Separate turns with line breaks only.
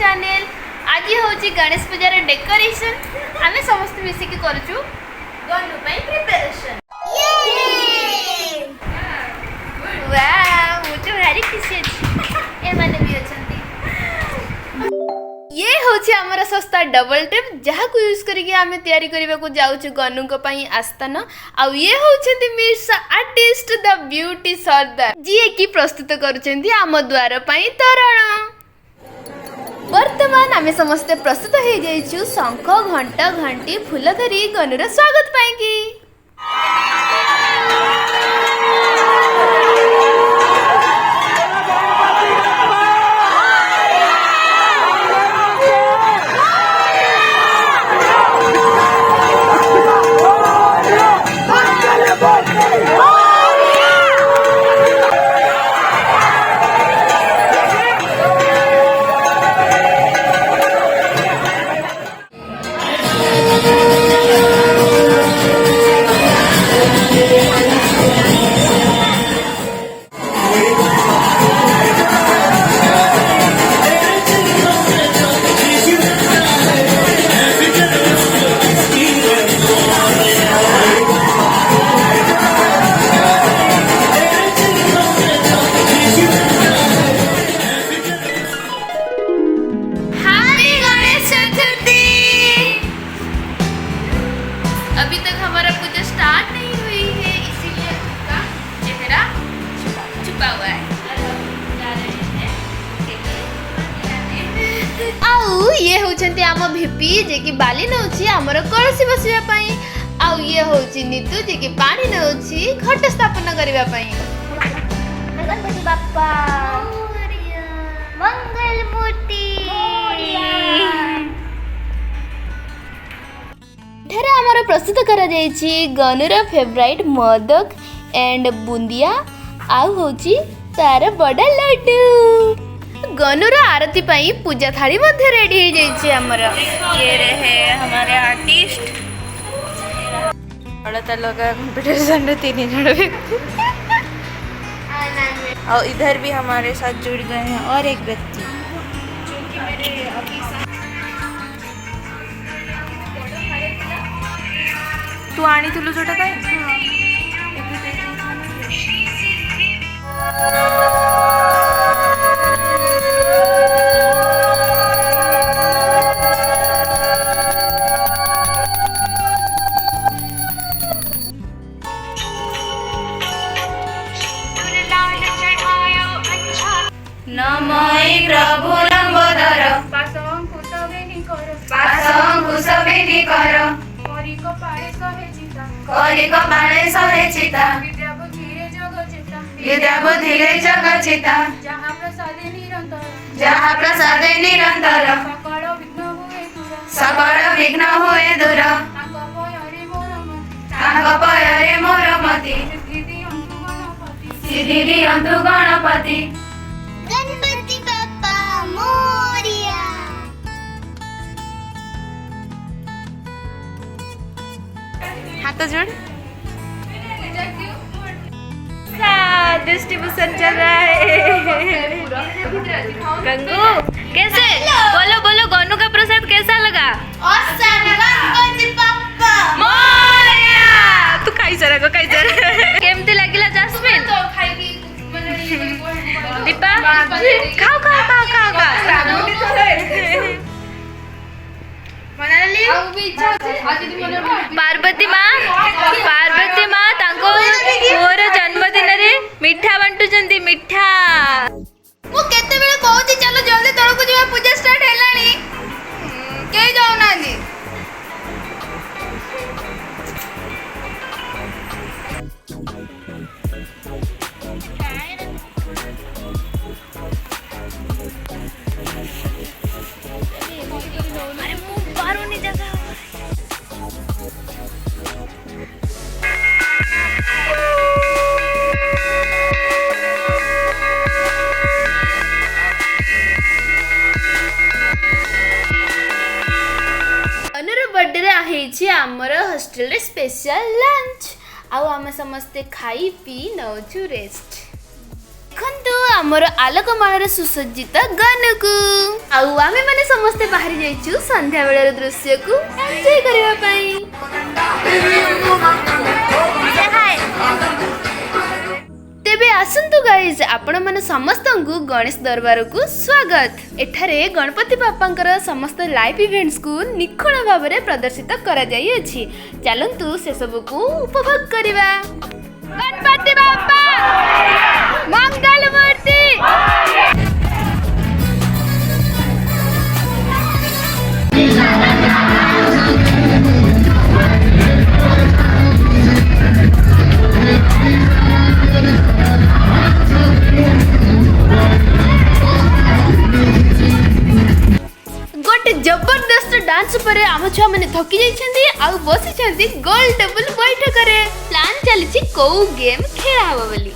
Channel. आज हूँ Ganesh पूजार decoration आम समस्त मिसिकी करूँ गनु प्रिपरेशन। मुझे भारी खुशी अच्छी एमाने भी अच्छी। ये हूँ आमर सस्ता डबल टेप जहाँ को यूज करके आम तैयारी करने को जाऊँ गनु आस्थान। आउ ये होउछंती मिर्सा आर्टिस्ट द ब्यूटी सरदार जी की प्रस्तुत करुछंती आम द्वार पई तोरण। वर्तमान आम समस्ते प्रस्तुत हो जाइछु शंख घंटा घंटी फूल धरी गनुर स्वागत पाएंगी। अभी तक हमारा पूजा स्टार्ट नहीं हुई है, इसीलिए उसका चेहरा छुपा हुआ है। आउ ये होचंती आम भिपी जे कि बाली नउची हमर कळसी बसिबा पई। आउ ये होची नीतू जे कि पानी नउची घट स्थापन करबा पई। गणपति बाप्पा मोरिया मंगल मूर्ति एठारे आमर प्रस्तुत करा जायछि गनुर फेवरेट मोदक एंड बुंदिया आउ होची तार बड़ा लड्डू। गनुर आरती पई पूजा थाली मध्ये रेडी हो जायछि हमर।
ये रहे हमारे आर्टिस्ट। अड़ता लगा कंपटीशन में 3 जन व्यक्ति और इधर भी हमारे साथ जुड़ गए हैं और एक व्यक्ति जो कि मेरे अभी तू आनी तुलू जोटा काय नमः प्रभु लंबोदर पासंकुश बेनी कर कलिक पाळे सहे चिता विद्या बुद्धिरे जग चिता जहाँ प्रसादे निरंतर सकल विघ्न हुए दूर तांग पयरे मोर मति सिद्धि दियंतु गणपति।
गणपति बाप्पा मोरिया।
हाथ जोड़। डिस्ट्रीब्यूशन चल रहा है। गंगू कैसे बोलो बोलो गनु का प्रसाद कैसा लगा?
गणपति बाप्पा
मोरिया। तू खाई जरा केमती लागिला जास्मिन? दीपा खाओ खाओ खाओ खाओ पार्वती माँ तांको मोर जन्मदिन रे मिठा बांटुचंती मिठा।
मु केते बेले कहूची चलो जल्दी तळको जिवा पूजा स्टार्ट हेलानी के जाऊ नानी।
अरे मु बारोनी जगह
बर्थडे आहे आमर हॉस्टेल रे स्पेशल लंच आउ आम समस्ते खाई पी नौछु रेस्ट। देखंतु आमर आलोकमाल सुसज्जित गनुकु आउ आमे माने समस्ते बाहरी जाइछु संध्या बेलर दृश्य को एन्जॉय करबा पई। तेबे आसंतु गाइज आपण माने समस्त को गणेश दरबार को स्वागत। एठारे गणपति बापांकर समस्त लाइव इवेंट्स को निखुण भाव में प्रदर्शित करा जाई अछि। चलंतु से सब को उपभोग करिवा। गणपति बापा मंगल मूर्ति। गोटे जबरदस्त डांस पर आम छुआ मैंने थकी जाइछन्ती आउ बसिछन्ती गोल टेबल बैठक रे। प्लान चलिछि को गेम खेला हबो बोली।